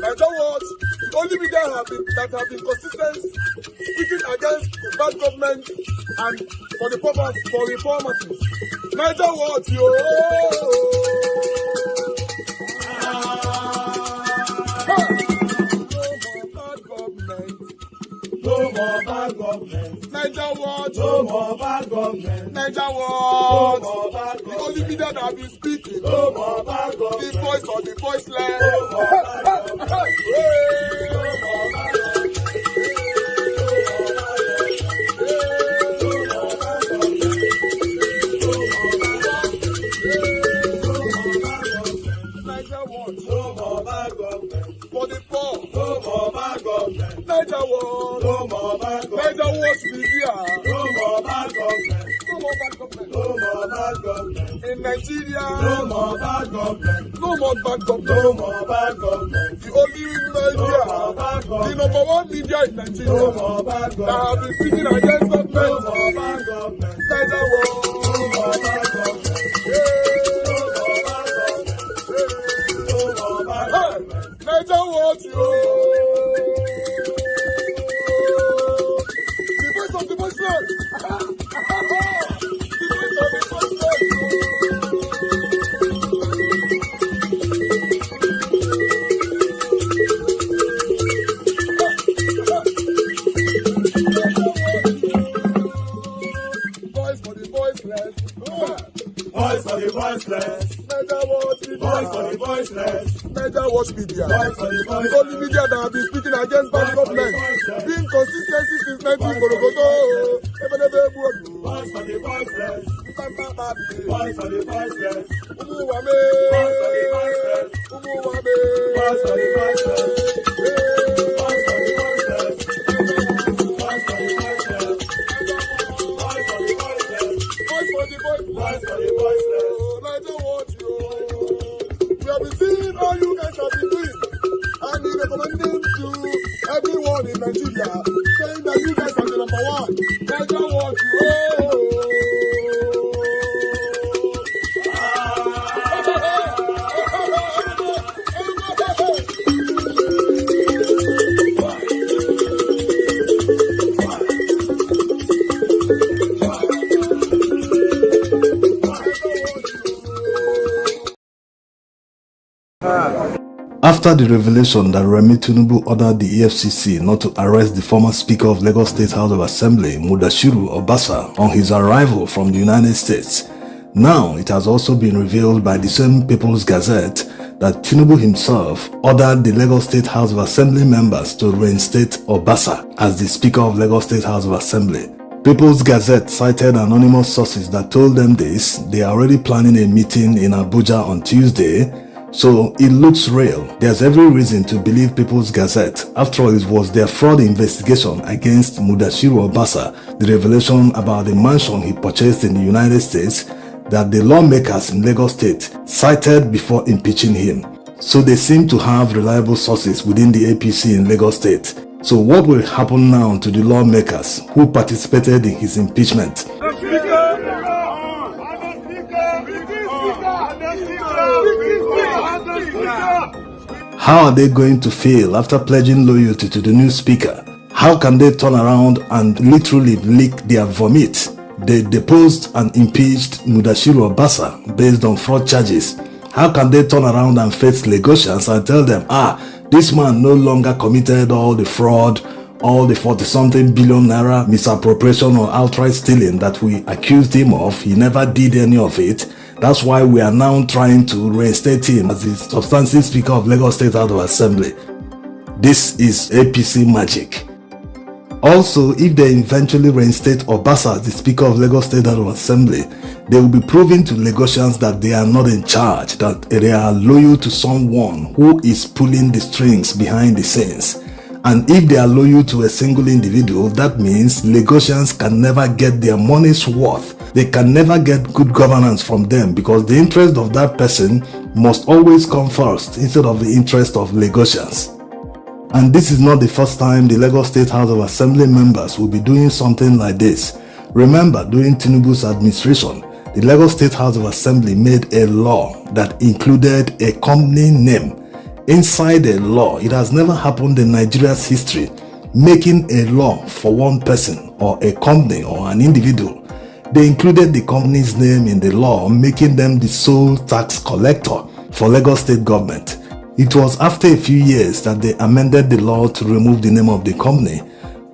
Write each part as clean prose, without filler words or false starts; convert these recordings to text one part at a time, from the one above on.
And that was the only media that have been consistent speaking against the bad government and for the purpose for reformers. Niger what yo. No more bad government. Niger what? No more bad government. Niger what? No more bad government. The only media that have been speaking. No more bad government. The voice of the voiceless. No more bad government. No more bad government. For the poor. No more bad government. Niger what? No more bad government. Niger what media? No more bad government. No more bad government. No more bad government. In Nigeria. No more bad government. No more bad government. No more bad government. The only media. No more bad government. The number one media in Nigeria. No more bad government. That have been speaking against government. No more bad government. Niger what? No more bad government. Niger what you? The voice of the voiceless. The voice of the voiceless. Voice for the voiceless. Voice for the voiceless. Niger what media? Voice for the voiceless. Niger watch media. Voice for the voiceless. The only media that have been speaking against bad government. Being consistency since 1944. Voice for the voiceless. Voice for the voiceless. Umuwame. Voice for the voiceless. Umuwame. Voice for the voiceless. Voice for the voiceless. Voice for the voiceless. Voice for the voiceless. Voice for the voiceless. Voice for the voiceless. Niger watch you. We have been seeing all you guys have been doing, and we recommending to everyone in Nigeria, saying that you guys are the number one. Niger what you. After the revelation that Remi Tinubu ordered the EFCC not to arrest the former Speaker of Lagos State House of Assembly, Mudashiru Obasa, on his arrival from the United States, now it has also been revealed by the same People's Gazette that Tinubu himself ordered the Lagos State House of Assembly members to reinstate Obasa as the Speaker of Lagos State House of Assembly. People's Gazette cited anonymous sources that told them this. They are already planning a meeting in Abuja on Tuesday. So it looks real. There's every reason to believe People's Gazette. After all, it was their fraud investigation against Mudashiru Obasa, the revelation about the mansion he purchased in the United States, that the lawmakers in Lagos State cited before impeaching him. So they seem to have reliable sources within the APC in Lagos State. So what will happen now to the lawmakers who participated in his impeachment? How are they going to feel after pledging loyalty to the new speaker? How can they turn around and literally lick their vomit? They deposed and impeached Mudashiru Obasa based on fraud charges. How can they turn around and face Lagosians and tell them, this man no longer committed all the fraud, all the 40-something billion naira misappropriation or outright stealing that we accused him of? He never did any of it. That's why we are now trying to reinstate him as the substantive Speaker of Lagos State House of Assembly. This is APC magic. Also, if they eventually reinstate Obasa as the Speaker of Lagos State House of Assembly, they will be proving to Lagosians that they are not in charge, that they are loyal to someone who is pulling the strings behind the scenes. And if they are loyal to a single individual, that means Lagosians can never get their money's worth. They can never get good governance from them because the interest of that person must always come first instead of the interest of Lagosians. And this is not the first time the Lagos State House of Assembly members will be doing something like this. Remember, during Tinubu's administration, the Lagos State House of Assembly made a law that included a company name Inside a law, it has never happened in Nigeria's history, making a law for one person or a company or an individual. They included the company's name in the law, making them the sole tax collector for Lagos State government. It was after a few years that they amended the law to remove the name of the company,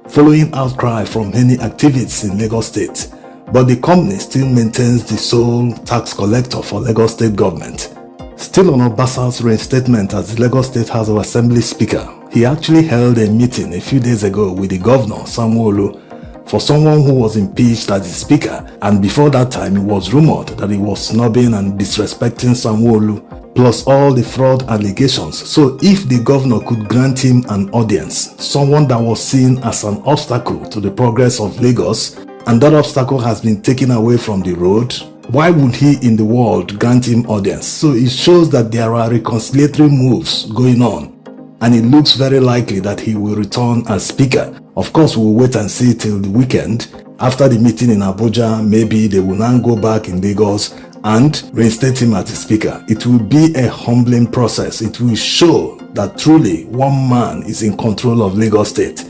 following outcry from many activists in Lagos State. But the company still maintains the sole tax collector for Lagos State government. Still on Obasa's reinstatement as the Lagos State House of Assembly Speaker, he actually held a meeting a few days ago with the governor, Sanwo-Olu, for someone who was impeached as the speaker, and before that time it was rumored that he was snubbing and disrespecting Sanwo-Olu, plus all the fraud allegations. So if the governor could grant him an audience, someone that was seen as an obstacle to the progress of Lagos, and that obstacle has been taken away from the road, why would he in the world grant him audience? So it shows that there are reconciliatory moves going on, and it looks very likely that he will return as speaker. Of course, we'll wait and see till the weekend. After the meeting in Abuja, maybe they will now go back in Lagos and reinstate him as the speaker. It will be a humbling process. It will show that truly one man is in control of Lagos State.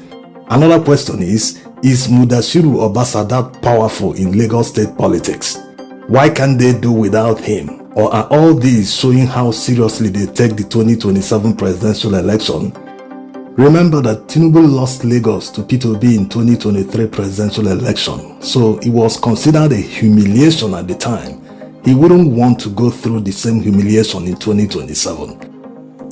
Another question is Mudashiru Obasa that powerful in Lagos State politics? Why can't they do without him? Or are all these showing how seriously they take the 2027 presidential election? Remember that Tinubu lost Lagos to Peter Obi in 2023 presidential election, so it was considered a humiliation at the time. He wouldn't want to go through the same humiliation in 2027.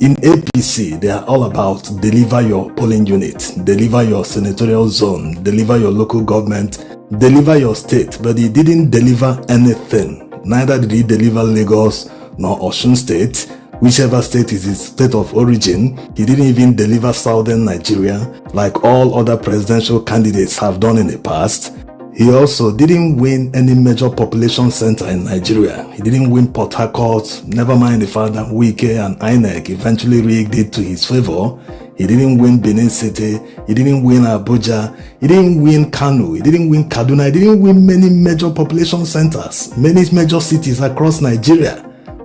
In APC, they are all about deliver your polling unit, deliver your senatorial zone, deliver your local government, deliver your state, but he didn't deliver anything. Neither did he deliver Lagos nor Osun State, whichever state is his state of origin. He didn't even deliver southern Nigeria like all other presidential candidates have done in the past. He also didn't win any major population center in Nigeria. He didn't win Port Harcourt, never mind the fact that Wike and INEC eventually rigged it to his favor. He didn't win Benin City, he didn't win Abuja, he didn't win Kano, he didn't win Kaduna, he didn't win many major population centers, many major cities across Nigeria.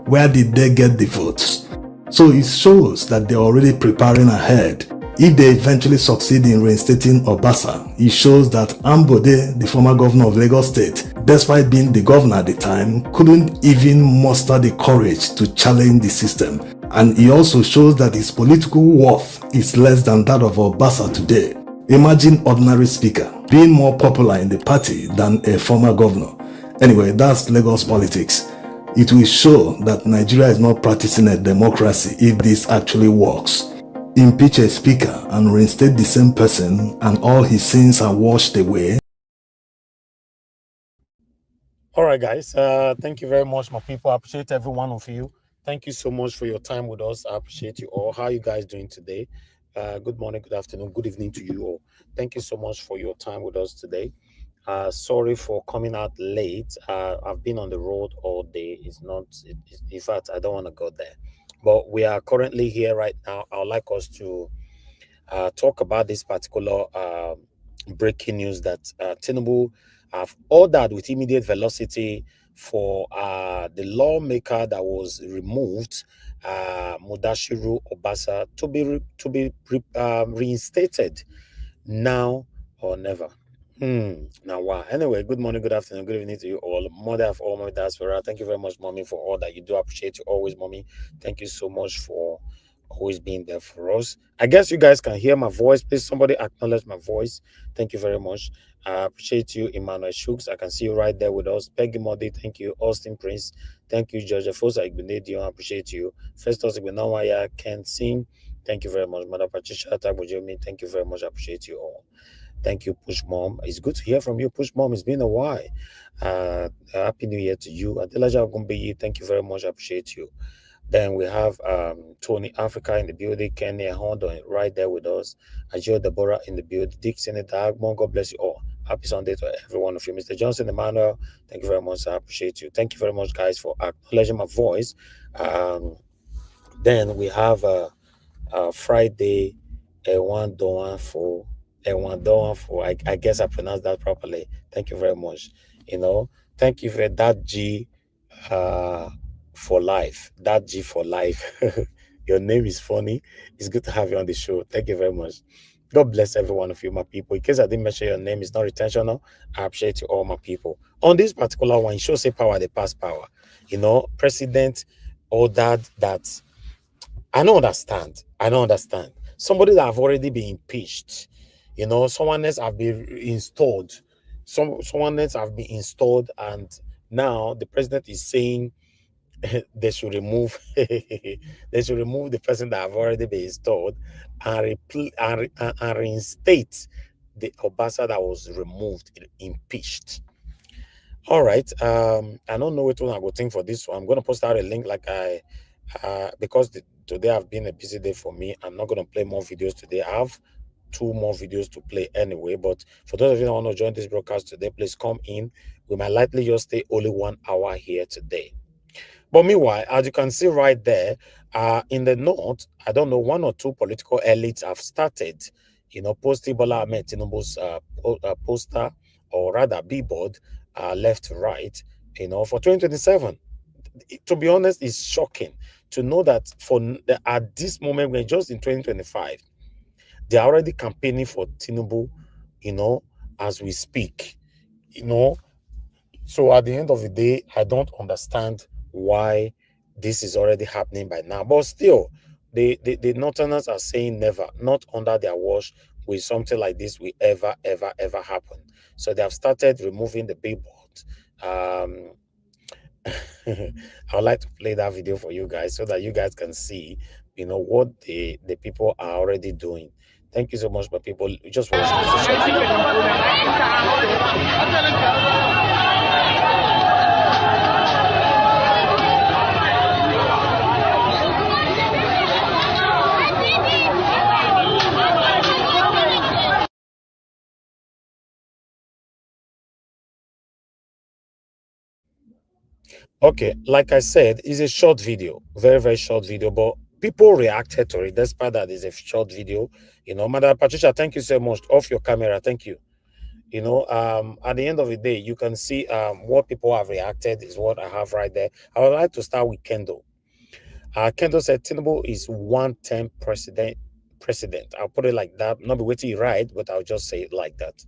Where did they get the votes? So it shows that they're already preparing ahead. If they eventually succeed in reinstating Obasa, it shows that Ambode, the former governor of Lagos State, despite being the governor at the time, couldn't even muster the courage to challenge the system. And it also shows that his political worth is less than that of Obasa today. Imagine ordinary speaker being more popular in the party than a former governor. Anyway, that's Lagos politics. It will show that Nigeria is not practicing a democracy if this actually works. Impeach a speaker and reinstate the same person and all his sins are washed away. All right, guys. Thank you very much, my people. I appreciate every one of you. Thank you so much for your time with us. I appreciate you all. How are you guys doing today? Good morning, good afternoon, good evening to you all. Thank you so much for your time with us today. Sorry for coming out late. I've been on the road all day. In fact, I don't want to go there. But we are currently here right now. I would like us to talk about this particular breaking news that Tinubu have ordered with immediate velocity for the lawmaker that was removed, Mudashiru Obasa, to be reinstated now or never. Now, wow. Anyway, good morning, good afternoon, good evening to you all. Mother of all my diaspora, thank you very much, mommy, for all that you do. Appreciate you always, mommy. Thank you so much for always being there for us. I guess you guys can hear my voice. Please, somebody acknowledge my voice. Thank you very much. I appreciate you, Emmanuel Shooks. I can see you right there with us. Peggy Modi, thank you. Austin Prince, thank you. Georgia Fosa Igbinedion, I appreciate you. Festus Igbinawaya, Ken Singh, thank you very much. Mother Patricia Tabujomi, thank you very much. I appreciate you all. Thank you, Push Mom. It's good to hear from you, Push Mom. It's been a while. Happy New Year to you. Adelaja Gumbeyi, thank you very much. I appreciate you. Then we have Tony Africa in the building, Kenny Hondo right there with us, Ajio Deborah in the building, Dick Senator Agmon, God bless you all. Happy Sunday to every one of you. Mr. Johnson Emmanuel, thank you very much. I appreciate you. Thank you very much, guys, for acknowledging my voice. Then we have Friday, Ewan Doan for. I guess I pronounced that properly. Thank you very much. Thank you for that G for life. That G for life. Your name is funny. It's good to have you on the show. Thank you very much. God bless every one of you, my people. In case I didn't mention your name, it's not intentional. I appreciate you all, my people. On this particular one, it shows say power, they pass power. President ordered that. I don't understand. I don't understand. Somebody that have already been impeached, someone else have been installed. Someone else have been installed, and now the president is saying they should remove they should remove the person that have already been installed and, and reinstate the Obasa that was removed, impeached. All right. I don't know which one I go think for this one. I'm gonna post out a link like because today have been a busy day for me. I'm not gonna play more videos today. I have two more videos to play anyway. But for those of you that want to join this broadcast today, please come in. We might likely just stay only 1 hour here today. But meanwhile, as you can see right there, in the north, I don't know, one or two political elites have started, posting Bola Ahmed Tinubu's poster, or rather billboard, left to right, for 2027. To be honest, it's shocking to know that at this moment, we're just in 2025, they're already campaigning for Tinubu, as we speak, you know. So at the end of the day, I don't understand why this is already happening by now. But still, the Northerners are saying never, not under their watch, will something like this will ever, ever, ever happen. So they have started removing the billboard. Um, I would like to play that video for you guys so that you guys can see, what the people are already doing. Thank you so much, my people. Just watch this short video. Okay, like I said, it's a short video, very, very short video, but people reacted to it despite that it's a short video. Madam Patricia, thank you so much. Off your camera, thank you. At the end of the day, you can see what people have reacted is what I have right there. I would like to start with Kendall. Kendall said Tinubu is one-term president. I'll put it like that. Not be waiting right, but I'll just say it like that.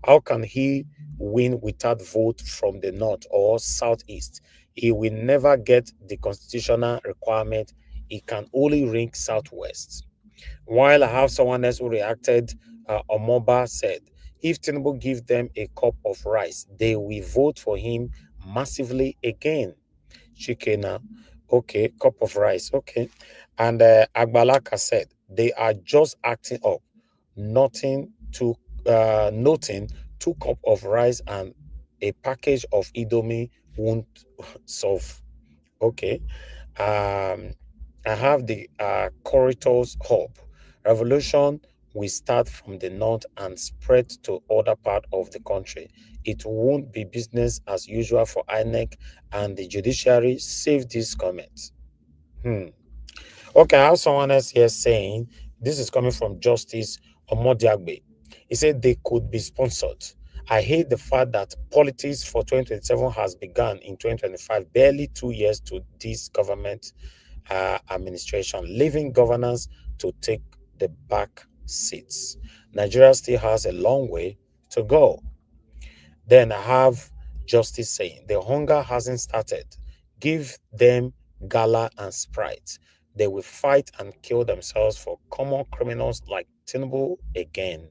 How can he win without vote from the north or southeast? He will never get the constitutional requirement. He can only rank southwest. While I have someone else who reacted, Omoba said, if Tinubu give them a cup of rice, they will vote for him massively again. Chikena, okay, cup of rice, okay. And Agbalaka said, they are just acting up. Nothing to noting 2 cups of rice and a package of Indomie won't solve. Okay. I have the corridors hub. Revolution will start from the north and spread to other part of the country. It won't be business as usual for INEC and the judiciary. Save this comment. Okay, I have someone else here saying, this is coming from Justice Omodiagbe. He said they could be sponsored. I hate the fact that politics for 2027 has begun in 2025, barely 2 years to this government administration, leaving governance to take the back seats. Nigeria still has a long way to go. Then I have Justice saying, the hunger hasn't started. Give them gala and Sprite. They will fight and kill themselves for common criminals like Tinubu again.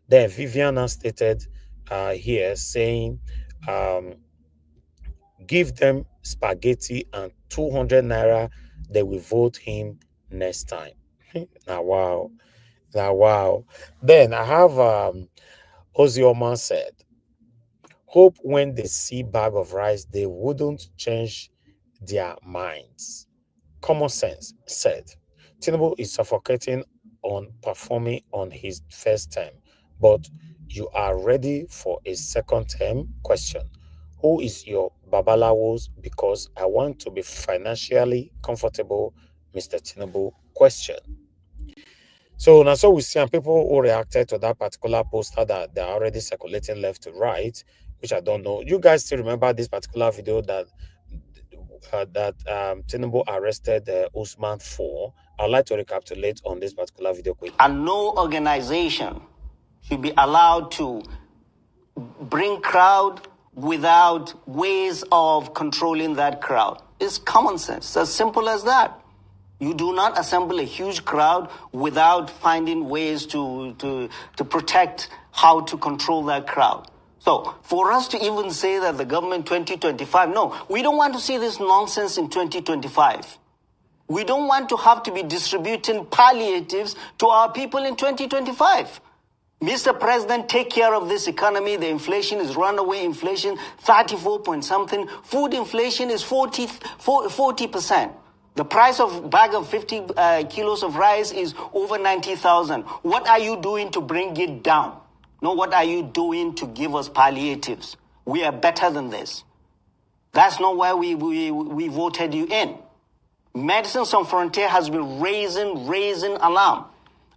Then Viviana stated here saying, give them spaghetti and 200 naira, they will vote him next time. Now, wow. Now, wow. Then I have Ozioma said, hope when they see bag of rice, they wouldn't change their minds. Common sense said, Tinubu is suffocating on performing on his first term, but you are ready for a second term? Question. Who is your babalawos? Because I want to be financially comfortable, Mr. Tinubu? Question. So now, so we see and people who reacted to that particular poster that they're already circulating left to right, which I don't know. You guys still remember this particular video that Tinubu arrested Usman for, I'd like to recapitulate on this particular video quickly. And no organization should be allowed to bring crowd without ways of controlling that crowd. It's common sense. It's as simple as that. You do not assemble a huge crowd without finding ways to protect how to control that crowd. So for us to even say that the government 2025, no, we don't want to see this nonsense in 2025. We don't want to have to be distributing palliatives to our people in 2025. Mr. President, take care of this economy. The inflation is runaway inflation, 34 point something. Food inflation is 40%. The price of a bag of 50 kilos of rice is over 90,000. What are you doing to bring it down? No, what are you doing to give us palliatives? We are better than this. That's not why we voted you in. Medicines Sans Frontier has been raising alarm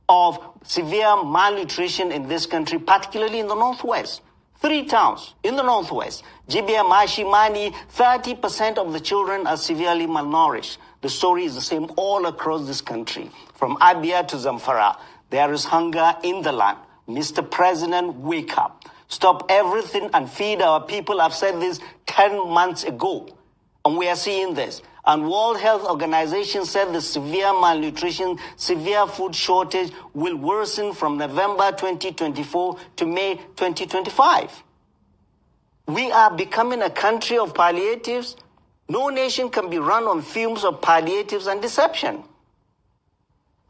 of severe malnutrition in this country, particularly in the Northwest. 3 towns in the Northwest, Jibia, Mashi, Mani, 30% of the children are severely malnourished. The story is the same all across this country, from Abia to Zamfara. There is hunger in the land. Mr. President, wake up. Stop everything and feed our people. I've said this 10 months ago, and we are seeing this. And World Health Organization said the severe malnutrition, severe food shortage will worsen from November 2024 to May 2025. We are becoming a country of palliatives. No nation can be run on fumes of palliatives and deception.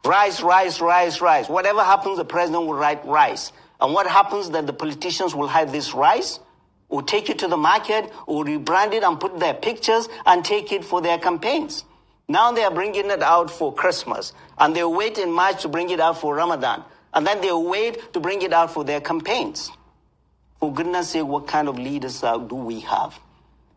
Rice. Whatever happens, the president will write rice. And what happens that the politicians will hide this rice, or take it to the market, or rebrand it and put their pictures and take it for their campaigns. Now they are bringing it out for Christmas, and they'll wait in March to bring it out for Ramadan, and then they'll wait to bring it out for their campaigns. For goodness sake, what kind of leaders do we have?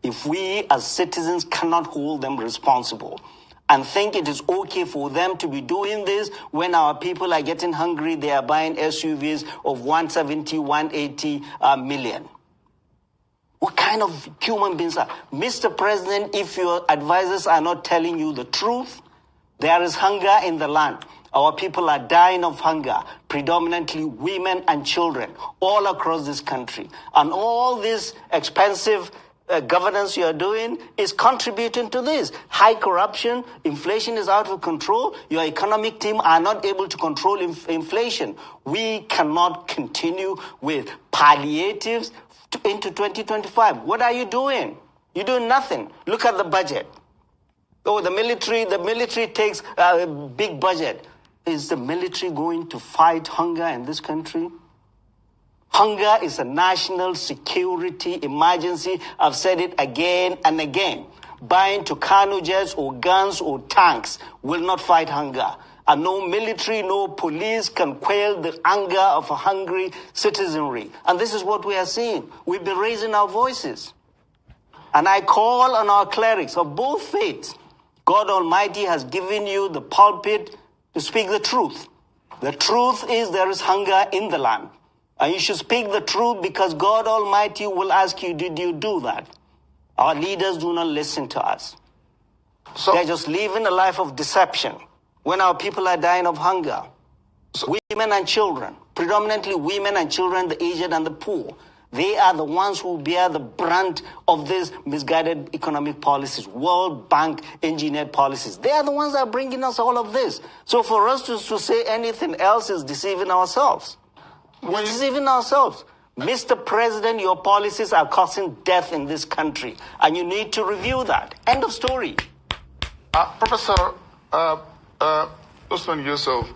If we as citizens cannot hold them responsible and think it is okay for them to be doing this when our people are getting hungry, they are buying SUVs of 170, 180 million. What kind of human beings are? Mr. President, if your advisors are not telling you the truth, there is hunger in the land. Our people are dying of hunger, predominantly women and children, all across this country. And all this expensive governance you are doing is contributing to this. High corruption, inflation is out of control. Your economic team are not able to control inflation. We cannot continue with palliatives into 2025. What are you doing? You're doing nothing. Look at the budget. Oh, the military takes a big budget. Is the military going to fight hunger in this country? Hunger is a national security emergency. I've said it again and again. Buying Tucano jets or guns or tanks will not fight hunger. And no military, no police can quell the anger of a hungry citizenry. And this is what we are seeing. We've been raising our voices. And I call on our clerics of both faiths. God Almighty has given you the pulpit to speak the truth. The truth is there is hunger in the land. And you should speak the truth because God Almighty will ask you, did you do that? Our leaders do not listen to us. So they're just living a life of deception. When our people are dying of hunger, women and children, predominantly women and children, the aged and the poor, they are the ones who bear the brunt of these misguided economic policies, World Bank engineered policies. They are the ones that are bringing us all of this. So for us to say anything else is deceiving ourselves. We're deceiving ourselves. Mr. President, your policies are causing death in this country, and you need to review that. End of story. Professor Usman Yusuf,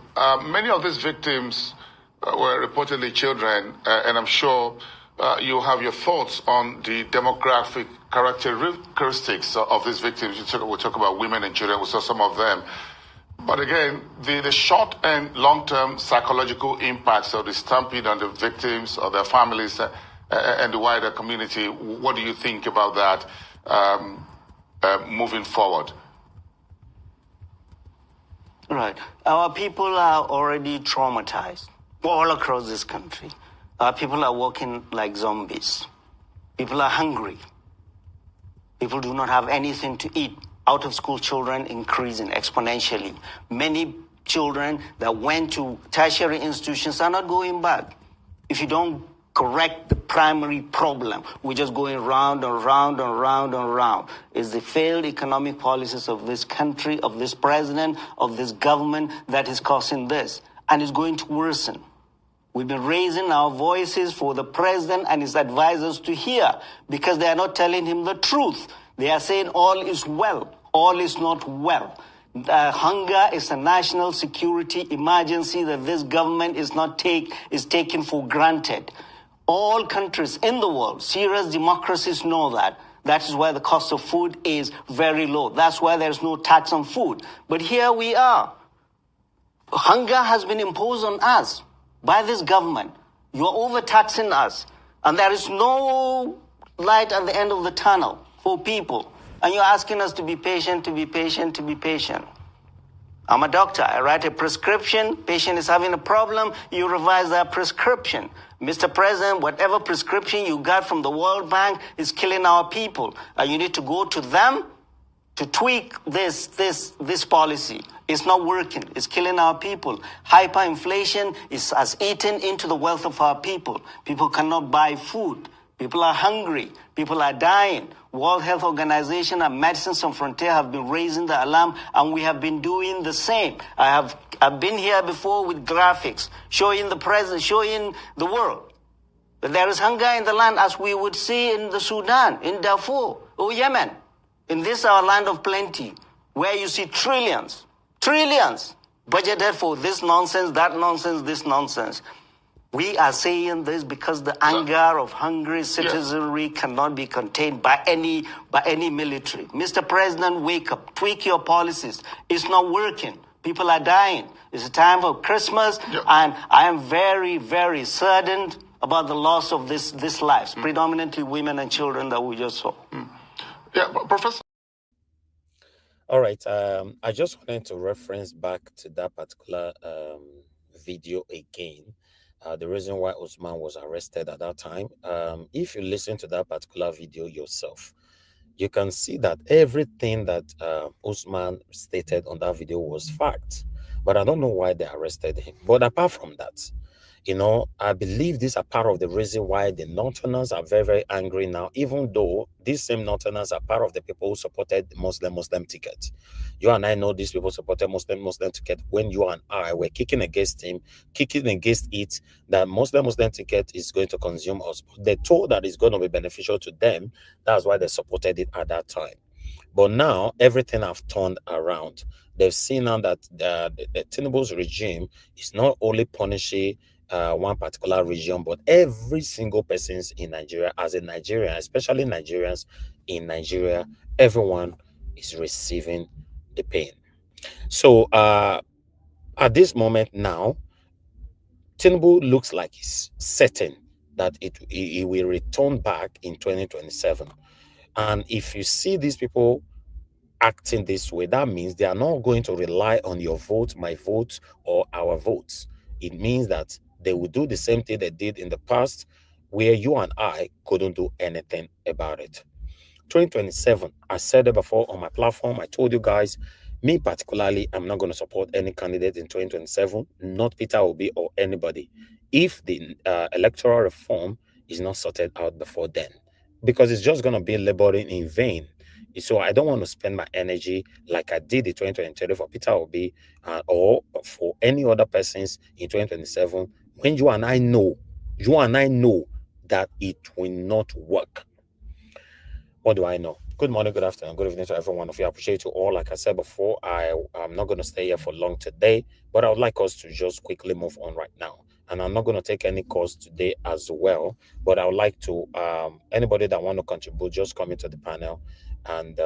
many of these victims were reportedly children, and I'm sure you have your thoughts on the demographic characteristics of these victims. We'll talk about women and children. We saw some of them. But again, the short and long-term psychological impacts of the stampede on the victims, or their families, and the wider community, what do you think about that moving forward? Right. Our people are already traumatized all across this country. Our people are walking like zombies. People are hungry. People do not have anything to eat. out-of-school children increasing exponentially. Many children that went to tertiary institutions are not going back. If you don't correct the primary problem, we're just going round and round and round and round. It's the failed economic policies of this country, of this president, of this government that is causing this. And it's going to worsen. We've been raising our voices for the president and his advisors to hear because they are not telling him the truth. They are saying all is well. All is not well. Hunger is a national security emergency that this government is taking for granted. All countries in the world, serious democracies know that. That is why the cost of food is very low. That's why there's no tax on food. But here we are. Hunger has been imposed on us by this government. You're overtaxing us. And there is no light at the end of the tunnel for people. And you're asking us to be patient, to be patient, to be patient. I'm a doctor. I write a prescription. Patient is having a problem. You revise that prescription. Mr. President, whatever prescription you got from the World Bank is killing our people. And you need to go to them to tweak this policy. It's not working. It's killing our people. Hyperinflation has eaten into the wealth of our people. People cannot buy food. People are hungry. People are dying. World Health Organization and Medicines Sans Frontières have been raising the alarm, and we have been doing the same. I've been here before with graphics showing the president, showing the world that there is hunger in the land, as we would see in the Sudan, in Darfur, or Yemen. In this our land of plenty, where you see trillions budgeted for this nonsense, that nonsense, this nonsense. We are saying this because the anger of hungry citizenry cannot be contained by any military. Mr. President, wake up, tweak your policies. It's not working. People are dying. It's a time for Christmas, and I am very, very saddened about the loss of these lives, predominantly women and children that we just saw. Yeah, Professor. All right. I just wanted to reference back to that particular video again. The reason why Usman was arrested at that time. If you listen to that particular video yourself, you can see that everything that Usman stated on that video was fact. But I don't know why they arrested him. But apart from that, I believe these are part of the reason why the Northerners are very, very angry now, even though these same Northerners are part of the people who supported the Muslim ticket. You and I know these people supported Muslim ticket when you and I were kicking against it, that Muslim ticket is going to consume us. They told that it's going to be beneficial to them. That's why they supported it at that time. But now everything have turned around. They've seen now that the Tinubu's regime is not only punishing one particular region, but every single person in Nigeria, as a Nigerian, especially Nigerians in Nigeria, everyone is receiving the pain. So at this moment now, Tinubu looks like he's certain that he will return back in 2027. And if you see these people acting this way, that means they are not going to rely on your vote, my vote, or our votes. It means that they will do the same thing they did in the past, where you and I couldn't do anything about it. 2027, I said it before on my platform. I told you guys, me particularly, I'm not going to support any candidate in 2027, not Peter Obi or anybody, if the electoral reform is not sorted out before then, because it's just going to be laboring in vain. So I don't want to spend my energy like I did in 2023 for Peter Obi or for any other persons in 2027, when you and I know that it will not work. What do I know? Good morning, good afternoon, good evening to every one of you. I appreciate you all. Like I said before, I'm not going to stay here for long today, but I would like us to just quickly move on right now. And I'm not going to take any calls today as well, but I would like to, anybody that want to contribute, just come into the panel and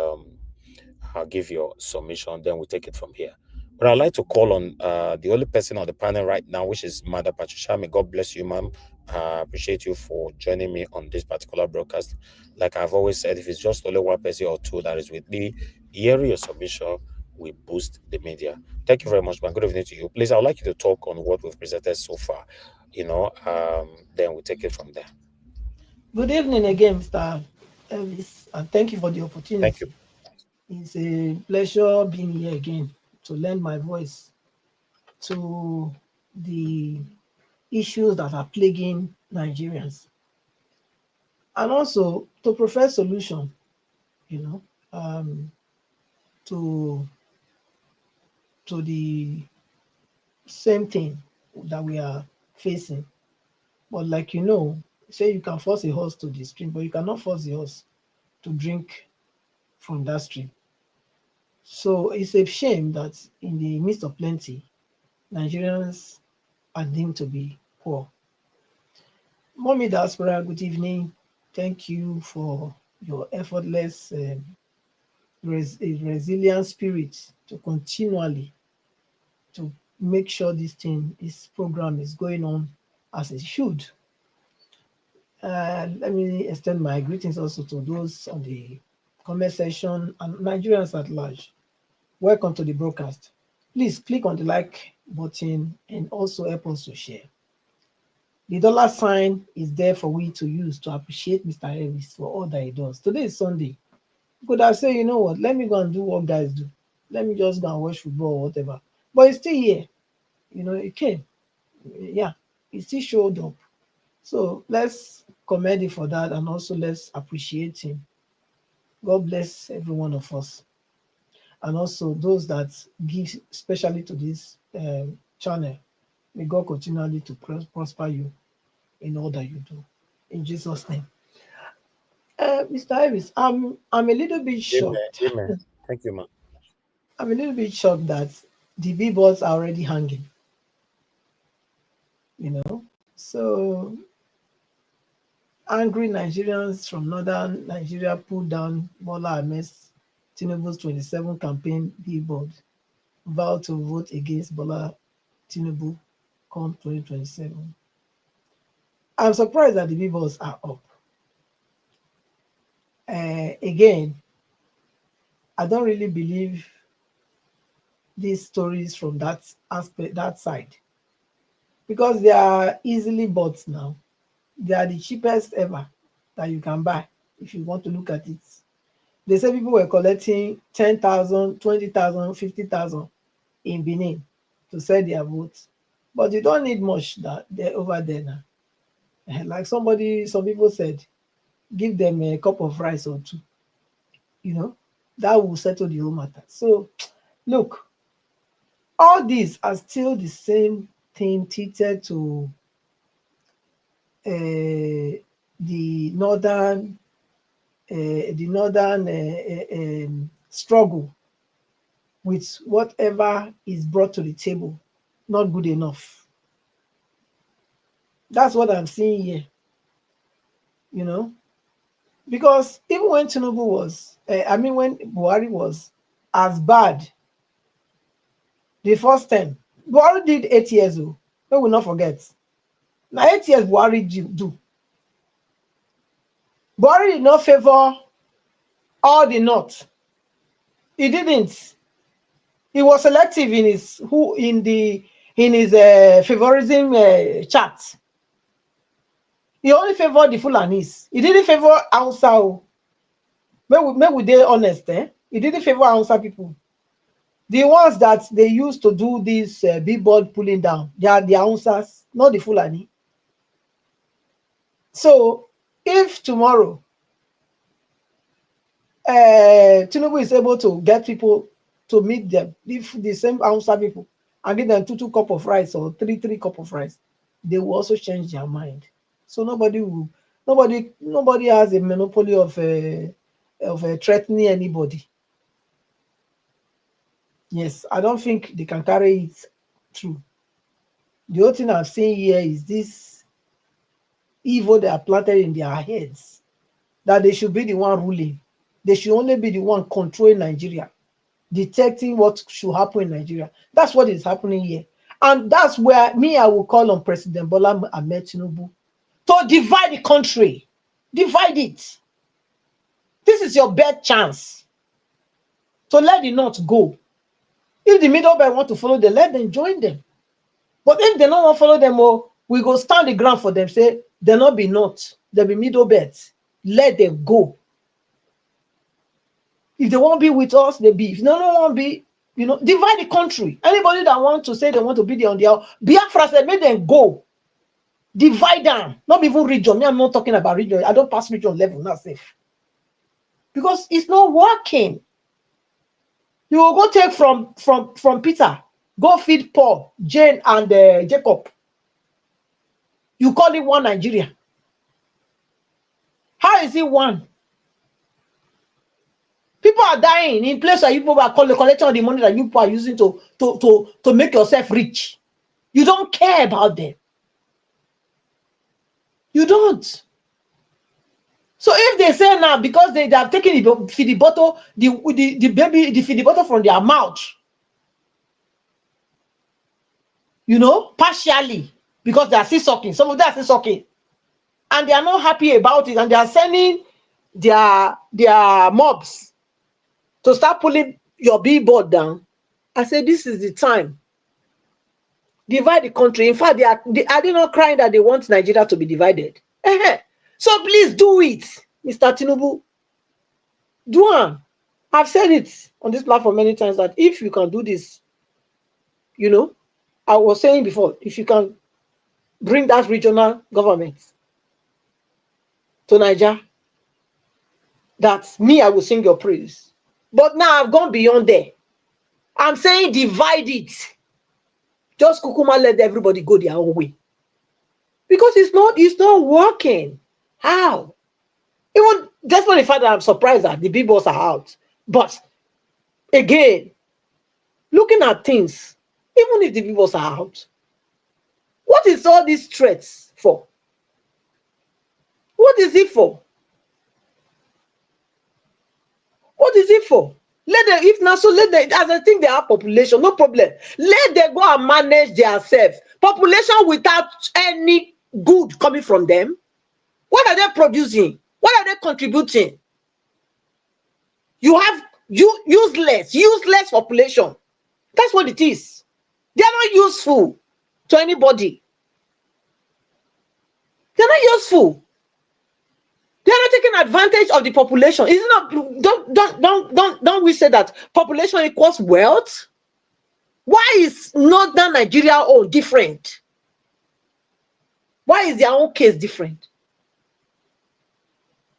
I'll give your submission, then we'll take it from here. But I'd like to call on the only person on the panel right now, which is Mother Patricia. May God bless you, ma'am. I appreciate you for joining me on this particular broadcast. Like I've always said, if it's just only one person or two that is with me, hearing your submission will boost the media. Thank you very much, man. Good evening to you. Please, I would like you to talk on what we've presented so far, then we'll take it from there. Good evening again, Mr. Elvis, and thank you for the opportunity. Thank you. It's a pleasure being here again to lend my voice to the issues that are plaguing Nigerians, and also to provide solution, you know, to the same thing that we are facing. But like say you can force a horse to the stream, but you cannot force the horse to drink from that stream. So it's a shame that in the midst of plenty, Nigerians are deemed to be poor. Mommy Diaspora, good evening. Thank you for your effortless resilient spirit to continually to make sure this program is going on as it should. Let me extend my greetings also to those on the comment section and Nigerians at large. Welcome to the broadcast. Please click on the like button and also help us to share. The dollar sign is there for we to use to appreciate Mr. Harris for all that he does. Today is Sunday. You could have said, you know what, let me go and do what guys do. Let me just go and watch football or whatever. But he's still here. He came. Yeah, he still showed up. So let's commend him for that, and also let's appreciate him. God bless every one of us. And also those that give especially to this channel. May God continually to prosper you in all that you do. In Jesus' name. Mr. Harris, I'm a little bit shocked. Amen. Thank you, man. I'm a little bit shocked that the billboards are already hanging. So angry Nigerians from northern Nigeria pulled down Bola Ahmed Tinubu's 27 campaign billboard, vowed to vote against Bola Tinubu come 2027. I'm surprised that the billboards are up. Again, I don't really believe these stories from that aspect, that side, because they are easily bought now. They are the cheapest ever that you can buy if you want to look at it. They say people were collecting 10,000, 20,000, 50,000 in Benin to sell their votes. But you don't need much that they're over there now. Like some people said, give them a cup of rice or two. That will settle the whole matter. So look, all these are still the same thing tilted to the northern struggle with whatever is brought to the table, not good enough. That's what I'm seeing here. Because even when Tinubu was, when Buhari was as bad the first time, Buhari did 8 years old. We will not forget. Now 8 years Buhari do. Buhari did not favor all the North. He didn't. He was selective in his favorism chart. He only favored the Fulanis. He didn't favor Hausa. May we be honest, He didn't favor Hausa people. The ones that they used to do this billboard pulling down, they are the Hausas, not the Fulani. So if tomorrow Tinubu is able to get people to meet them, if the same Hausa people, and give them two cup of rice or three cup of rice, they will also change their mind. So nobody has a monopoly of threatening anybody. Yes, I don't think they can carry it through. The only thing I'm seeing here is this evil they are planted in their heads, that they should be the one ruling. They should only be the one controlling Nigeria, detecting what should happen in Nigeria. That's what is happening here. And that's where I will call on President Bola Ahmed Tinubu to divide the country. Divide it. This is your best chance to let the North go. If the middle belt want to follow them, let them join them. But if they don't want to follow them, we go stand the ground for them, say, they'll not be North, they'll be middle belt. Let them go. If they won't be with us, they be. If no one be, divide the country. Anybody that wants to say they want to be there on their Biafra said, make them go. Divide them. Not even region. Me, I'm not talking about region. I don't pass region level, not safe. Because it's not working. You will go take from Peter, go feed Paul, Jane, and Jacob. You call it one Nigeria. How is it one? People are dying in place where you people are collecting the money that you people are using to make yourself rich. You don't care about them. You don't. So if they say now, because they have taken the feed bottle, the feed bottle from their mouth, partially, because they are still sucking. Some of them are still sucking. And they are not happy about it. And they are sending their mobs to start pulling your billboard down. I said, this is the time. Divide the country. In fact, are they not crying that they want Nigeria to be divided? So please do it, Mr. Tinubu. Do it. I've said it on this platform many times that if you can do this, I was saying before, if you can bring that regional government to Nigeria, that's me, I will sing your praise. But now I've gone beyond there. I'm saying divide it. Just kukuma let everybody go their own way. Because it's not working. How? Even despite the fact that I'm surprised that the billboards are out. But again, looking at things, even if the billboards are out, what is all these threats for? What is it for? What is it for? Let them, if not so, let them, as I think they have population, no problem. Let them go and manage themselves. Population without any good coming from them. What are they producing? What are they contributing? You have useless population. That's what it is. They are not useful to anybody. They're not useful. They are not taking advantage of the population. Is it not? Don't we say that population equals wealth? Why is northern Nigeria different? Why is their own case different?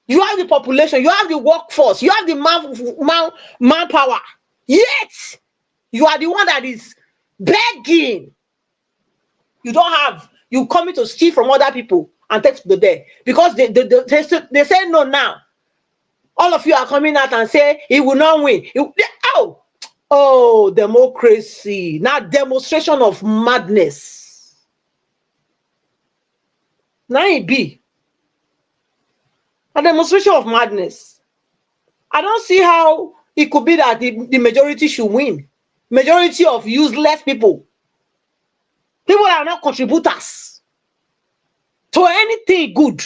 You have the population, you have the workforce, you have the manpower. Yet you are the one that is begging. You don't have. You coming to steal from other people and take to there because they say no now. All of you are coming out and say he will not win. Oh, democracy. Now demonstration of madness. Now it be a demonstration of madness. I don't see how it could be that the majority should win. Majority of useless people. People that are not contributors to anything good.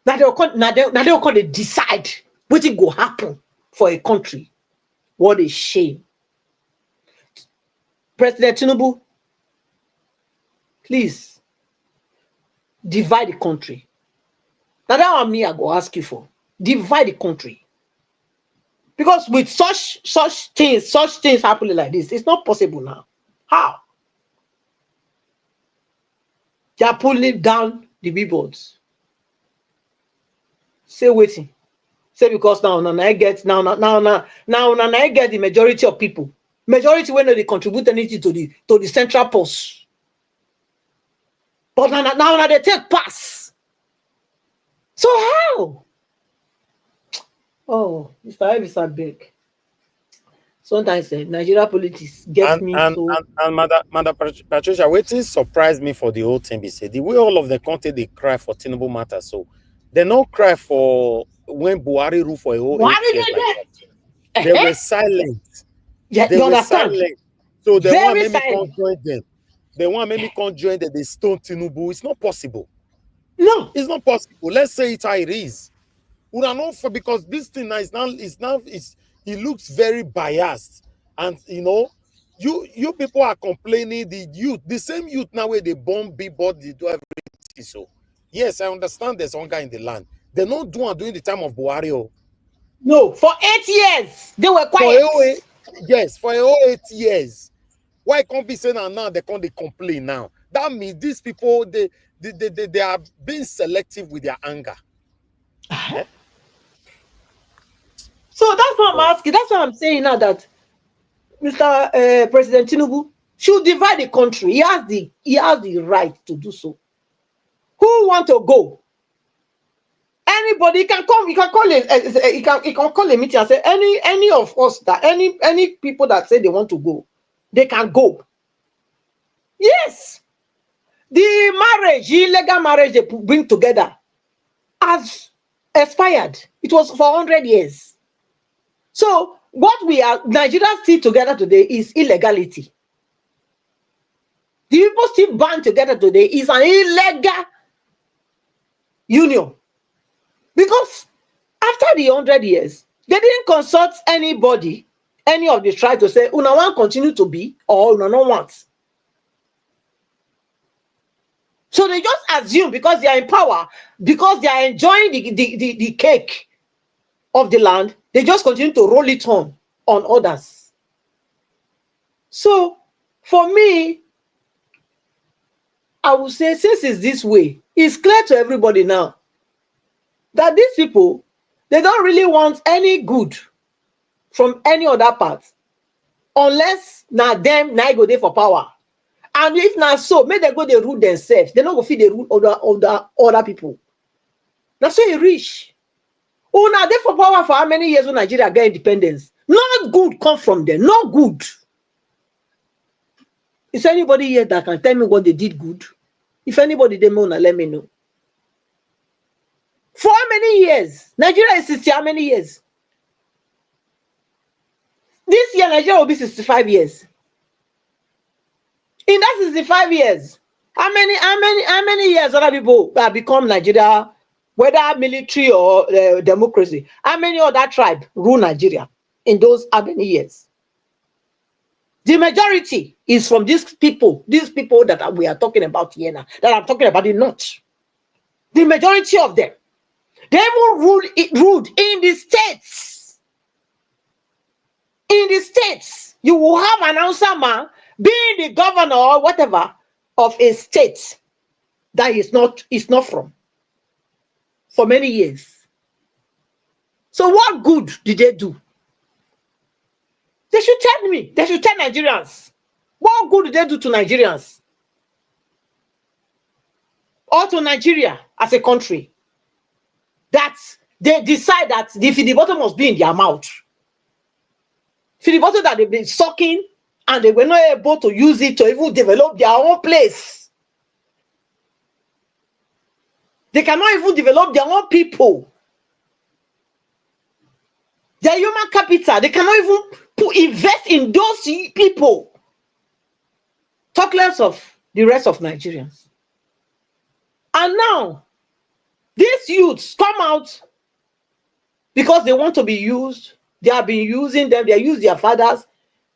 Now they'll come to decide what it will happen for a country. What a shame. President Tinubu, please divide the country. Now that one me I go ask you for. Divide the country. Because with such things happening like this, it's not possible now. How? They are pulling down the billboards. Say waiting. Say because now I get I get the majority of people. Majority when they contribute anything to the central post. But now they take pass. So how? Oh, Mr. Ibisa big. Sometimes Nigeria politics gets me so. And Madam Patricia, waiting surprised me for the whole thing. Be said the way all of the country they cry for Tinubu matter, so they don't cry for when Buhari ruled for a whole 8 years like that. They were silent. Yeah, they you were understand? silent. So they want maybe silent. join them. They want maybe join that they stone Tinubu. It's not possible. No, it's not possible. Let's say it how it is. We are not for because this thing now it looks very biased, and you people are complaining the same youth now where they bomb billboard, they do everything. So yes, I understand there's hunger in the land. They don't do during the time of Buhari. No, for 8 years they were quiet. For a whole 8 years. Why can't be saying now they can't complain now? That means these people they are being selective with their anger. Uh-huh. So that's what I'm asking. That's what I'm saying now, that Mr. President Tinubu should divide the country. He has the right to do so. Who want to go? Anybody can come. He can call he can call a meeting and say any of us, that any people that say they want to go, they can go. Yes, the illegal marriage they bring together has expired. It was for 100 years. So what Nigerians still together today is illegality. The people still bound together today is an illegal union. Because after the 100 years, they didn't consult anybody, any of the tribe, to say, una want continue to be, or una no want. So they just assume, because they are in power, because they are enjoying the cake of the land, they just continue to roll it on others. So for me, I would say, since it's this way, it's clear to everybody now that these people, they don't really want any good from any other part, unless na them na go there for power. And if not so, make them go they rule themselves. They not go fit they rule other people. That's so you reach. Oh, now they for power for how many years when Nigeria get independence? Not good come from them. Not good. Is anybody here that can tell me what they did good? If anybody they know, let me know. For how many years? Nigeria is 60 how many years? This year Nigeria will be 65 years. In that 65 years, how many years other people have become Nigeria, whether military or democracy? How many other tribes rule Nigeria in those how many years? The majority is from these people that we are talking about here now, that I'm talking about the north. The majority of them, they will ruled in the states. In the states, you will have an Hausa man being the governor or whatever of a state that is not from for many years. So what good did they do? They should tell me. They should tell Nigerians. What good did they do to Nigerians? Or to Nigeria as a country? That they decide that the feed bottom must be in their mouth. Feed bottom that they've been sucking, and they were not able to use it to even develop their own place. They cannot even develop their own people. Their human capital, they cannot even invest in those people. Talk less of the rest of Nigerians. And now, these youths come out because they want to be used. They have been using them. They use their fathers.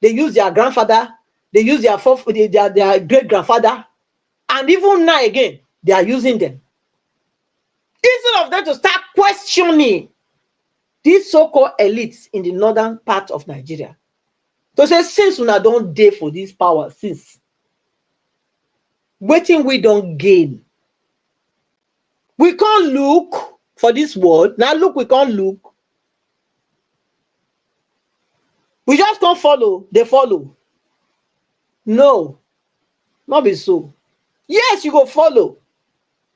They use their grandfather. They use their great-grandfather. And even now again, they are using them. Instead of them to start questioning these so-called elites in the northern part of Nigeria, to say, since una don't dare for this power, since waiting we don't gain. We can't look for this world. Now look, we can't look. We just can't follow. They follow. No, not be so. Yes, you go follow,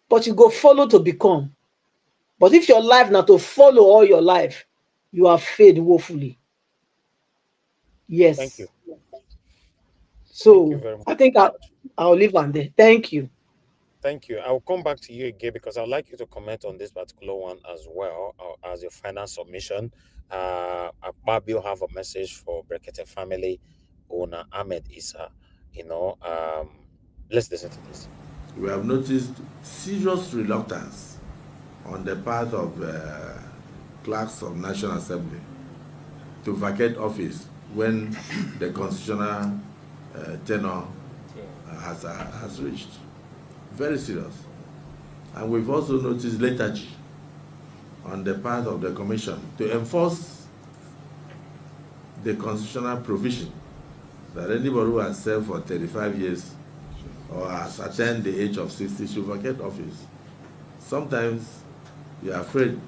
but you go follow to become. But if your life not to follow all your life, you have failed woefully. Yes. Thank you. So Thank you very much. I think I'll leave on there. Thank you. Thank you. I'll come back to you again because I'd like you to comment on this particular one as well as your final submission. Maybe you'll have a message for Brekete family owner Ahmed Issa. Let's listen to this. We have noticed serious reluctance on the part of clerks of National Assembly to vacate office when the constitutional tenure has reached. Very serious. And we've also noticed lethargy on the part of the Commission to enforce the constitutional provision that anybody who has served for 35 years or has attained the age of 60 should vacate office. Sometimes you are afraid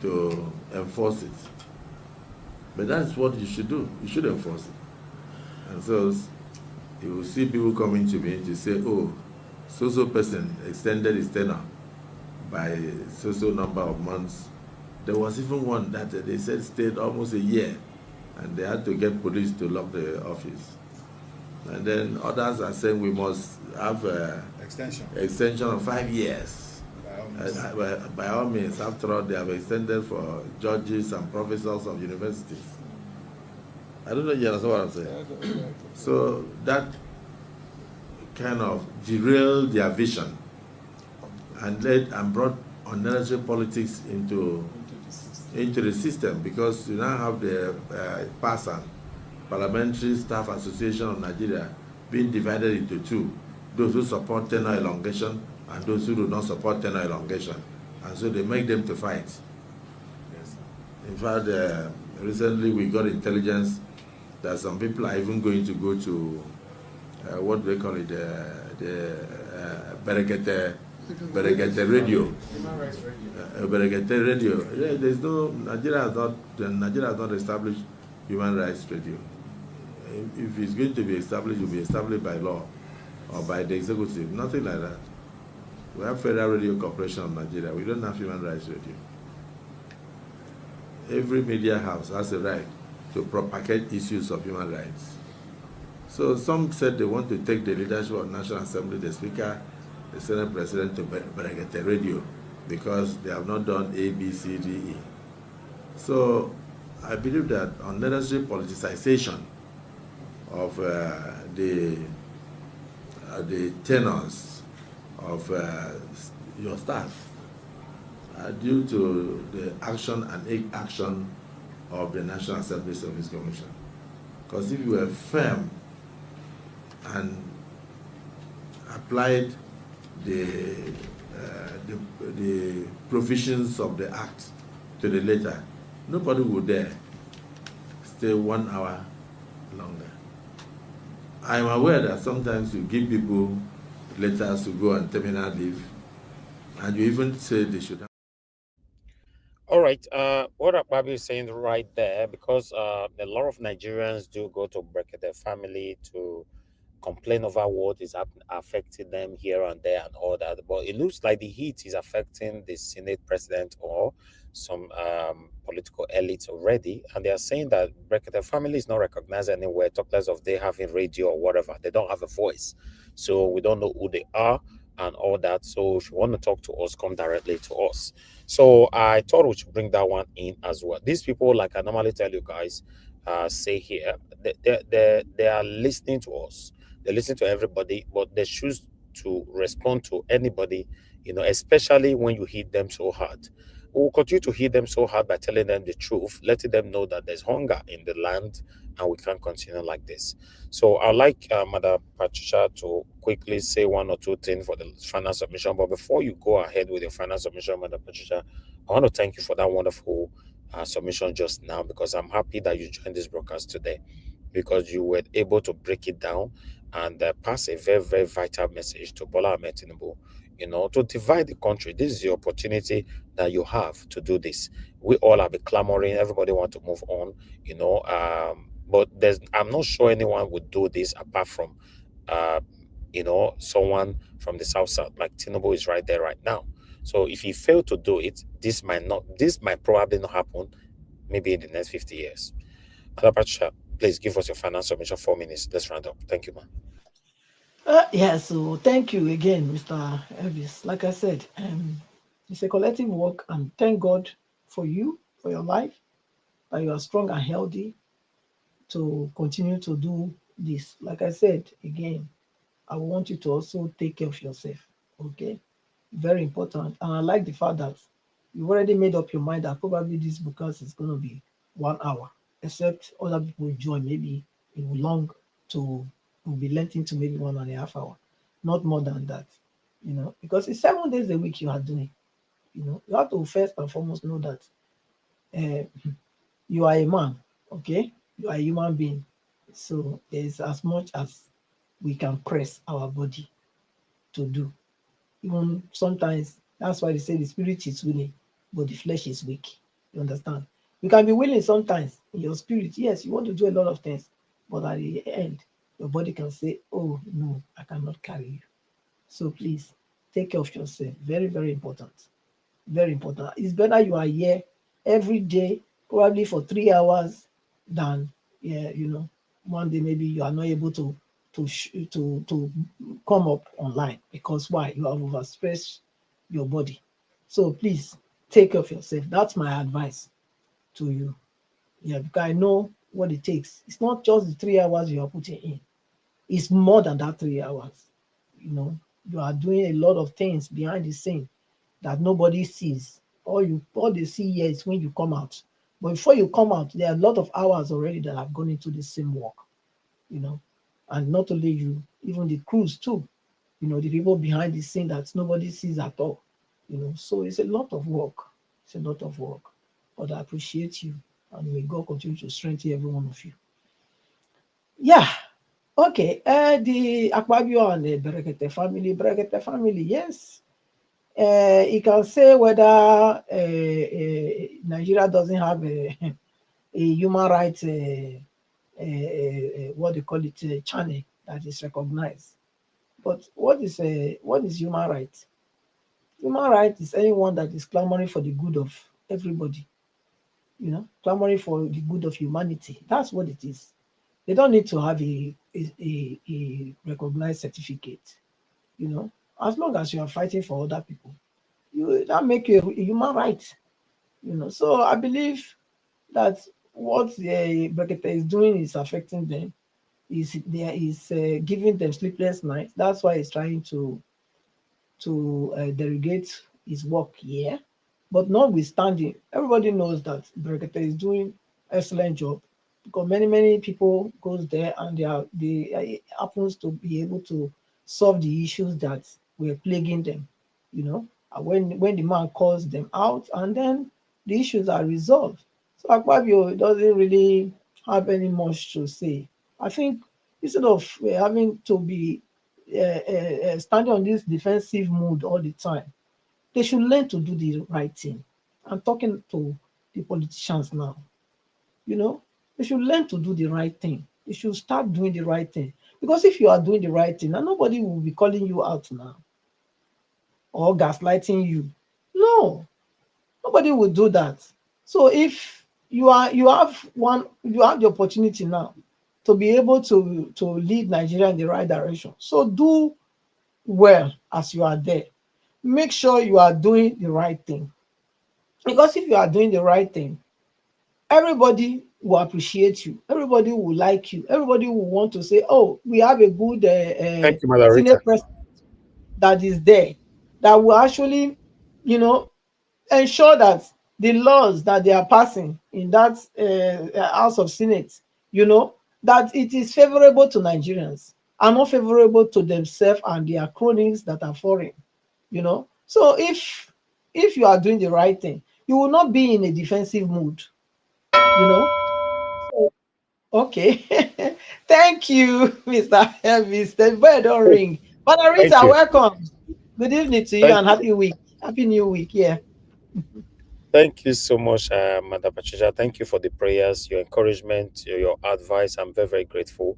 to enforce it, but that's what you should do. You should enforce it. And so you will see people coming to me to say, oh, so person extended his tenure by so number of months. There was even one that they said stayed almost a year, and they had to get police to lock the office. And then others are saying we must have extension of 5 years. By all means, after all, they have extended for judges and professors of universities. I don't know if you understand what I'm saying. So that kind of derailed their vision and brought unnecessary politics into the system, because you now have the PASAN, Parliamentary Staff Association of Nigeria, being divided into two: those who support tenure elongation and those who do not support tenure elongation. And so they make them to fight. Yes. In fact, recently we got intelligence that some people are even going to go to what do they call it, the Berekete radio. Human rights radio. Berekete radio. Yeah, there's no, Nigeria has not established human rights radio. If it's going to be established, it will be established by law or by the executive. Nothing like that. We have Federal Radio Corporation of Nigeria. We don't have human rights radio. Every media house has a right to propagate issues of human rights. So some said they want to take the leadership of National Assembly, the Speaker, the Senate President, to Berekete radio because they have not done A, B, C, D, E. So I believe that unnecessary politicization of the tenors of your staff due to the action and inaction of the National Assembly Service Commission. Because if you were firm and applied the provisions of the Act to the letter, nobody would dare stay 1 hour longer. I am aware that sometimes you give people letters to go on terminal leave, and you even say they should have. All right. What Akpabi is saying right there, because a lot of Nigerians do go to break their family to complain over what is affecting them here and there and all that. But it looks like the heat is affecting the Senate president or some political elites already. And they are saying that the family is not recognized anywhere, talk less of they having radio or whatever. They don't have a voice. So we don't know who they are and all that. So if you want to talk to us, come directly to us. So I thought we should bring that one in as well. These people, like I normally tell you guys, say here, they are listening to us. They listen to everybody, but they choose to respond to anybody, especially when you hit them so hard. We'll continue to hit them so hard by telling them the truth, letting them know that there's hunger in the land and we can't continue like this. So I'd like Madam Patricia to quickly say one or two things for the final submission. But before you go ahead with your final submission, Madam Patricia, I want to thank you for that wonderful submission just now, because I'm happy that you joined this broadcast today, because you were able to break it down and pass a very, very vital message to Bola Ahmed Tinubu, to divide the country. This is the opportunity that you have to do this. We all have been clamoring. Everybody want to move on, but I'm not sure anyone would do this apart from, someone from the South, like Tinubu is right there right now. So if he failed to do it, this might probably not happen maybe in the next 50 years. Madam Patricia, please give us your final submission, 4 minutes. Let's round up. Thank you, man. Yeah, so thank you again, Mr. Elvis. Like I said, it's a collective work, and thank God for you, for your life, that you are strong and healthy to continue to do this. Like I said, again, I want you to also take care of yourself, okay? Very important. And I like the fact that you already made up your mind that probably this broadcast is going to be 1 hour, except other people join. Maybe it will be lent into maybe 1.5 hours, not more than that, because it's 7 days a week you are doing. You have to first and foremost know that you are a man, okay? You are a human being. So there's as much as we can press our body to do. Even sometimes, that's why they say the spirit is willing, but the flesh is weak. You understand? You can be willing sometimes in your spirit. Yes, you want to do a lot of things, but at the end, your body can say, oh, no, I cannot carry you. So please, take care of yourself. Very, very important. Very important. It's better you are here every day, probably for 3 hours, than one day maybe you are not able to come up online because why? You have overstressed your body. So please take care of yourself. That's my advice to you. Yeah, because I know what it takes. It's not just the 3 hours you are putting in. It's more than that 3 hours. You are doing a lot of things behind the scene that nobody sees. All they see here is when you come out. But before you come out, there are a lot of hours already that have gone into the same work, you know. And not only you, even the crews too, the people behind the scene that nobody sees at all. So it's a lot of work. It's a lot of work. But I appreciate you, and may God continue to strengthen every one of you. Yeah. Okay. The Akpabio and the Berekete family, yes. You can say whether Nigeria doesn't have a human rights, what they call it, channel that is recognized. But what is human rights? Human rights is anyone that is clamoring for the good of everybody, clamoring for the good of humanity. That's what it is. They don't need to have a recognized certificate, as long as you are fighting for other people. That make you a human right. So I believe that what the Brekete is doing is affecting them. Is giving them sleepless nights. That's why he's trying to derogate his work here. But notwithstanding, everybody knows that Brekete is doing excellent job because many people goes there and they happens to be able to solve the issues that were plaguing them. When the man calls them out, and then the issues are resolved. So Akpabio doesn't really have any much to say. I think instead of having to be standing on this defensive mood all the time, they should learn to do the right thing. I'm talking to the politicians now. They should learn to do the right thing. They should start doing the right thing. Because if you are doing the right thing, and nobody will be calling you out now or gaslighting you. No, nobody will do that. So if you have the opportunity now to be able to lead Nigeria in the right direction. So do well as you are there. Make sure you are doing the right thing. Because if you are doing the right thing, everybody will appreciate you. Everybody will like you. Everybody will want to say, oh, we have a good Thank you, Mother senior Rita. president that is there that will actually, ensure that the laws that they are passing in that House of Senate, that it is favorable to Nigerians and not favorable to themselves and their cronies that are foreign. So if you are doing the right thing, you will not be in a defensive mood. So, okay. Thank you, Mr. Elvis. The bell don't ring. Thank Rita, you. welcome. Good evening to you Thank and happy week. Happy New Week. Yeah. Thank you so much, Madam Patricia. Thank you for the prayers, your encouragement, your advice. I'm very, very grateful.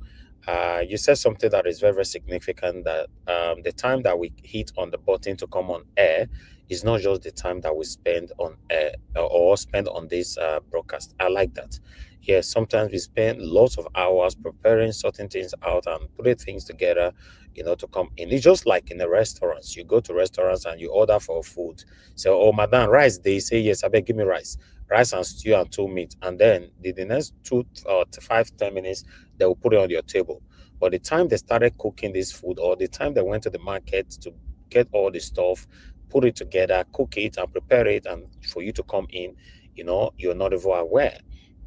You said something that is very, very significant, that the time that we hit on the button to come on air is not just the time that we spend on air or spend on this broadcast. I like that. Yes, sometimes we spend lots of hours preparing certain things out and putting things together, to come in. It's just like in the restaurants. You go to restaurants and you order for food. So, oh, madam, rice. They say, yes, I beg, give me rice and stew and two meat. And then the next 2 to 5, 10 minutes, they will put it on your table. But the time they started cooking this food, or the time they went to the market to get all the stuff, put it together, cook it and prepare it, and for you to come in, you're not even aware.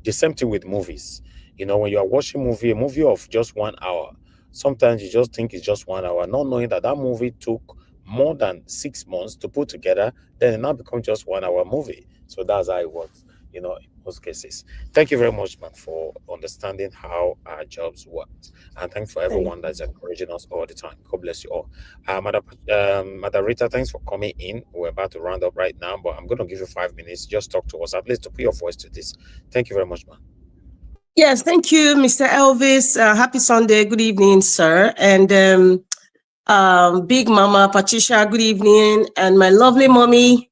The same thing with movies. When you are watching a movie of just 1 hour, sometimes you just think it's just 1 hour, not knowing that that movie took more than 6 months to put together, then it now becomes just 1 hour movie. So that's how it works, in most cases. Thank you very much, man, for understanding how our jobs work. And thanks for everyone that's encouraging us all the time. God bless you all. Madam Rita, thanks for coming in. We're about to round up right now, but I'm going to give you 5 minutes. Just talk to us, at least to put your voice to this. Thank you very much, man. Yes, thank you, Mr. Elvis. Happy Sunday. Good evening, sir. And Big Mama Patricia, good evening. And my lovely mommy,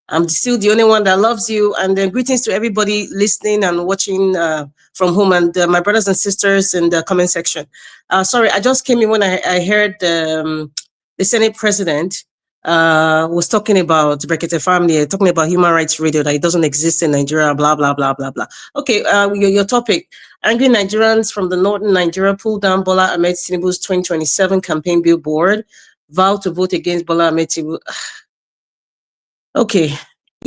I'm still the only one that loves you. And then greetings to everybody listening and watching from home, and my brothers and sisters in the comment section. Sorry, I just came in when I heard the Senate president was talking about the Brekete family, talking about human rights radio, that it doesn't exist in Nigeria, blah, blah, blah, blah, blah. Okay, your topic. Angry Nigerians from the northern Nigeria pulled down Bola Ahmed Tinubu's 2027 campaign billboard, vowed to vote against Bola Ahmed Tinubu. Okay,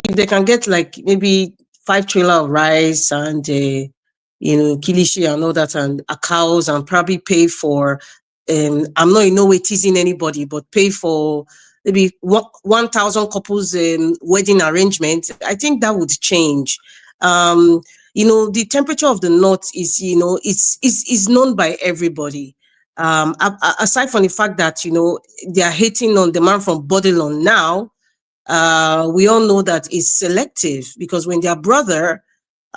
if they can get like maybe 5 trailer of rice and kilishi and all that, and cows, and probably pay for, I'm not in no way teasing anybody, but pay for maybe 1,000 couples wedding arrangement, I think that would change. The temperature of the north is, is known by everybody. Aside from the fact that, they are hating on the man from Bodilon now, we all know that it's selective, because when their brother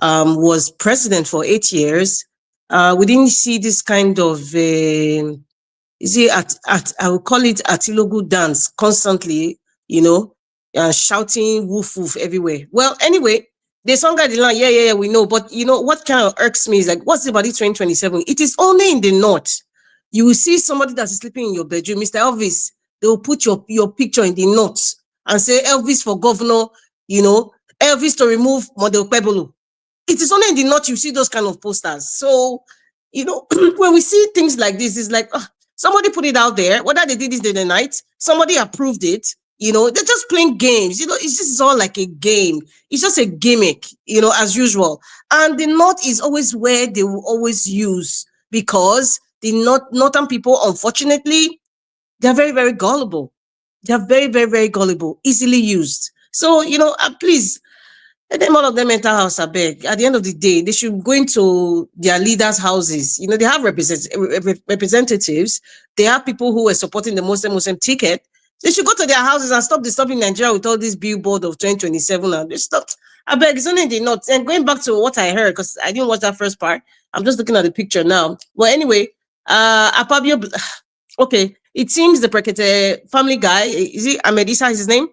was president for 8 years, we didn't see this kind of, I would call it Atilogu dance constantly, shouting woof woof everywhere. Well, anyway, they sung at the line, yeah, we know. But what kind of irks me is like, what's about 2027? It is only in the north. You will see somebody that is sleeping in your bedroom, Mr. Elvis, they will put your picture in the notes and say Elvis for governor, Elvis to remove Model Pebble. It is only in the north you see those kind of posters. So, when we see things like this, it's like, somebody put it out there, whether they did this in the night, somebody approved it, they're just playing games. It's just all like a game. It's just a gimmick, as usual. And the north is always where they will always use, because the northern people, unfortunately, they're very, very gullible. They're very, very, very gullible, easily used. So, please, let them, all of them, enter house, I beg. At the end of the day, they should go into their leaders' houses. They have representatives. They have people who are supporting the Muslim ticket. They should go to their houses and stop disturbing Nigeria with all this billboard of 2027. And they stopped. I beg, it's only in the north. And going back to what I heard, because I didn't watch that first part, I'm just looking at the picture now. Well, anyway, Apabio, okay, it seems the Brekete family guy, is it Ahmed Issa is his name?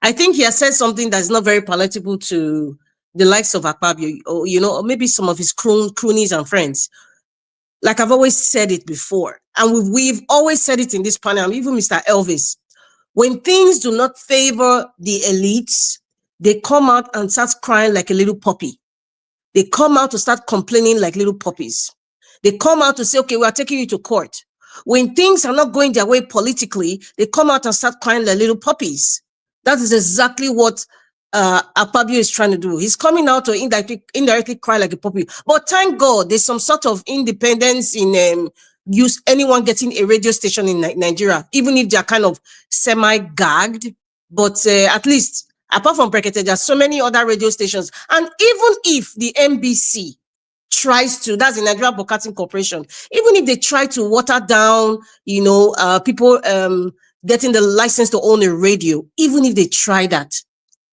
I think he has said something that's not very palatable to the likes of Akpabio, or maybe some of his cronies and friends. Like I've always said it before, and we've always said it in this panel, even Mr. Elvis. When things do not favor the elites, they come out and start crying like a little puppy. They come out to start complaining like little puppies. They come out to say, okay, we are taking you to court. When things are not going their way politically, they come out and start crying like little puppies. That is exactly what Akpabio is trying to do. He's coming out to indirectly cry like a puppy. But thank God there's some sort of independence in anyone getting a radio station in Nigeria, even if they're kind of semi-gagged. But at least, apart from Brekete, there are so many other radio stations. And even if the NBC tries to, that's the Nigeria Broadcasting Corporation, even if they try to water down, people getting the license to own a radio, even if they try that,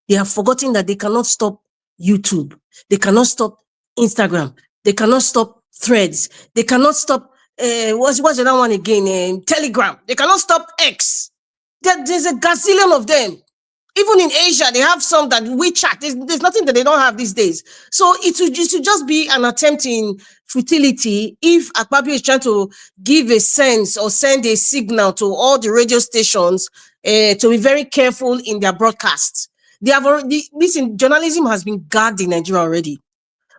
they have forgotten that they cannot stop YouTube. They cannot stop Instagram. They cannot stop Threads. They cannot stop, what's the other one again? Telegram. They cannot stop X. There's a gazillion of them. Even in Asia, they have some that WeChat. There's nothing that they don't have these days. So it should just be an attempt in futility if Akpabio is trying to give a sense or send a signal to all the radio stations to be very careful in their broadcasts. They have already, listen, journalism has been gagged in Nigeria already.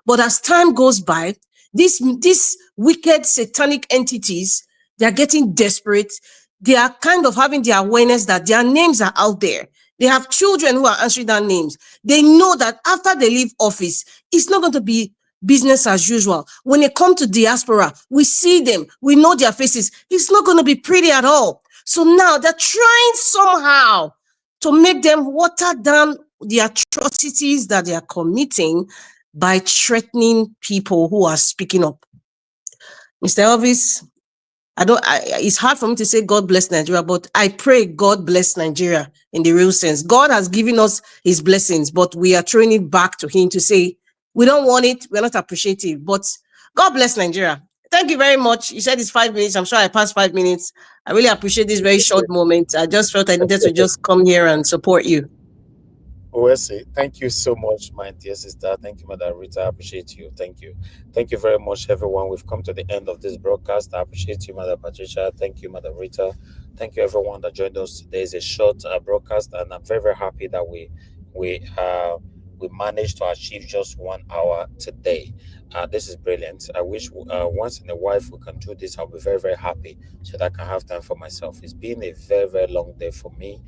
But as time goes by, these wicked satanic entities, they are getting desperate. They are kind of having the awareness that their names are out there. They have children who are answering their names. They know that after they leave office, it's not going to be business as usual. When they come to diaspora, we see them, we know their faces. It's not going to be pretty at all. So now they're trying somehow to make them water down the atrocities that they are committing by threatening people who are speaking up. Mr. Elvis, it's hard for me to say God bless Nigeria, but I pray God bless Nigeria in the real sense. God has given us his blessings, but we are throwing it back to him to say, we don't want it, we're not appreciative, but God bless Nigeria. Thank you very much. You said it's 5 minutes. I'm sure I passed 5 minutes. I really appreciate this very short moment. I just felt I needed to just come here and support you. Wesley, thank you so much, my dear sister. Thank you, Madam Rita. I appreciate you. Thank you. Thank you very much, everyone. We've come to the end of this broadcast. I appreciate you, Madam Patricia. Thank you, Madam Rita. Thank you, everyone that joined us today. It's a short broadcast, and I'm very, very happy that we managed to achieve just 1 hour today. This is brilliant. I wish once in a while we can do this. I'll be very, very happy so that I can have time for myself. It's been a very, very long day for me.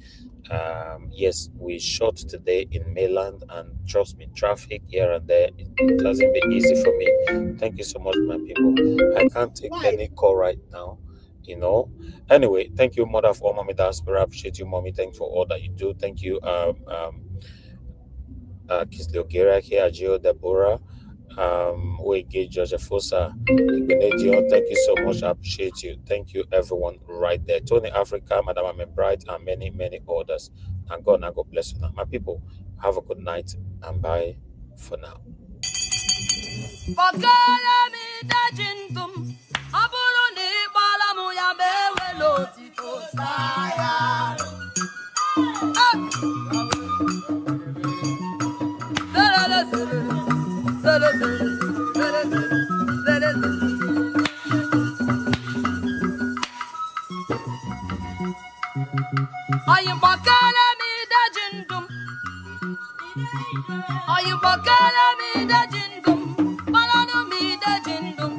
Yes, we shot today in mainland, and trust me, traffic here and there, it hasn't been easy for me. Thank you so much, my people. I can't take any call right now, Anyway, thank you, mother of all mommy diaspora. I appreciate you, mommy. Thanks for all that you do. Thank you, Kisle Ogera, Ajio, Deborah, Oege, Georgia Fosa, Igbenedion. Thank you so much. I appreciate you. Thank you, everyone, right there. Tony Africa, Madam Amen Bright, and many, many others. And God bless you now. My people, have a good night and bye for now. Are you bakala mi da jindum? Balano mi da jindum,